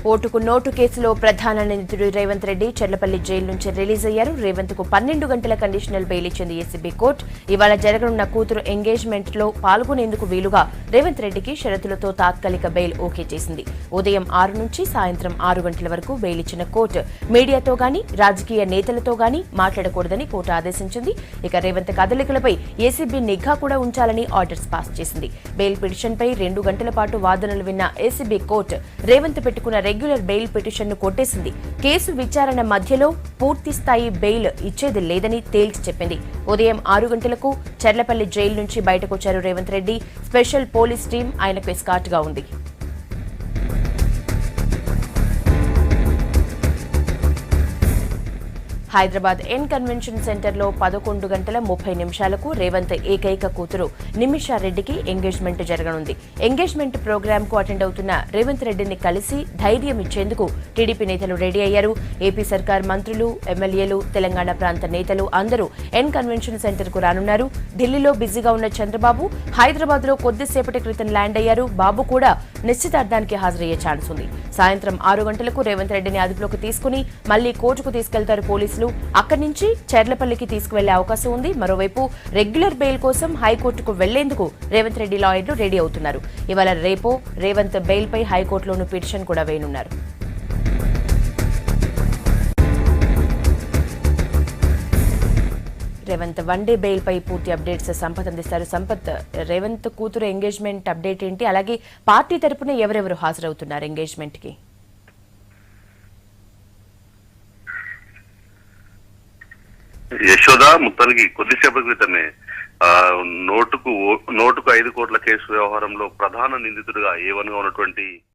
ఓటుకు నోటు కేసులో ప్రధాన నిందితుడు రేవంత్ రెడ్డి చెర్లపల్లి జైలు నుంచి రిలీజ్ అయ్యారు. రేవంత్ కు 12 గంటల కండిషనల్ బెయిల్ ఇచ్చింది ఏసీబీ కోర్టు. ఇవాళ జరగనున్న కూతురు ఎంగేజ్మెంట్ లో పాల్గొనేందుకు వీలుగా రేవంత్ రెడ్డికి షరతులతో తాత్కాలిక బెయిల్ ఓకే చేసింది. ఉదయం 6 నుంచి సాయంత్రం 6 గంటల వరకు బెయిల్ ఇచ్చిన కోర్టు మీడియాతో గానీ రాజకీయ నేతలతో గానీ మాట్లాడకూడదని కోర్టు ఆదేశించింది. ఇక రేవంత్ కదలికలపై ఏసీబీ నిఘా కూడా ఉంచాలని ఆర్డర్స్ పాస్ చేసింది. బెయిల్ పిటిషన్పై 2 గంటల పాటు వాదనలు విన్న ఏసీబీ కోర్టు రేవంత్ పెట్టుకున్న రెగ్యులర్ బెయిల్ పిటిషన్ను కొట్టేసింది. కేసు విచారణ మధ్యలో పూర్తి స్థాయి బెయిల్ ఇచ్చేది లేదని తేల్చి చెప్పింది. ఉదయం 6 గంటలకు చెర్లపల్లి జైలు నుంచి బయటకొచ్చారు Revanth Reddy. Special police team ఆయనకు ఎస్కార్ట్ గా ఉంది. హైదరాబాద్ ఎన్ కన్వెన్షన్ సెంటర్ లో 11 గంటల 30 నిమిషాలకు రేవంత్ ఏకైక కూతురు నిమిషారెడ్డికి ఎంగేజ్మెంట్ జరగనుంది. ఎంగేజ్మెంట్ ప్రోగ్రామ్ కు అటెండ్ అవుతున్న రేవంత్ రెడ్డిని కలిసి ధైర్యం ఇచ్చేందుకు టీడీపీ నేతలు రెడీ అయ్యారు. ఏపీ సర్కార్ మంత్రులు, ఎమ్మెల్యేలు, తెలంగాణ ప్రాంత నేతలు అందరూ ఎన్ కన్వెన్షన్ సెంటర్ కు రానున్నారు. ఢిల్లీలో బిజీగా ఉన్న చంద్రబాబు హైదరాబాద్ లో కొద్దిసేపటి క్రితం ల్యాండ్ అయ్యారు. బాబు కూడా నిశ్చితార్థానికి హాజరయ్యే ఛాన్స్ ఉంది. సాయంత్రం 6 గంటలకు రేవంత్ రెడ్డిని అదుపులోకి తీసుకుని మళ్లీ కోర్టుకు తీసుకెళ్తారు పోలీసులు. అక్కడి నుంచి చెర్లపల్లికి తీసుకువెళ్లే అవకాశం ఉంది. మరోవైపు రెగ్యులర్ బెయిల్ కోసం హైకోర్టుకు వెళ్లేందుకు రేవంత్ రెడ్డి లాయర్లు రెడీ అవుతున్నారు. ఇవాళ రేపో రేవంత్ బెయిల్ పై హైకోర్టులోనూ పిటిషన్ కూడా వేయనున్నారు. రేవంత్ వన్ డే బెయిల్ పై పూర్తి అప్డేట్స్ సంపత్ అందిస్తారు. సంపత్, రేవంత్ కూతురు ఎంగేజ్మెంట్ అప్డేట్ ఏంటి? అలాగే పార్టీ తరపున ఎవరెవరు హాజరవుతున్నారు ఎంగేజ్మెంట్ కి? యశోద, మొత్తానికి కొద్దిసేపటి క్రితమే నోటుకు 5 కోట్ల కేసు వ్యవహారంలో ప్రధాన నిందితుడిగా A1 గా ఉన్నటువంటి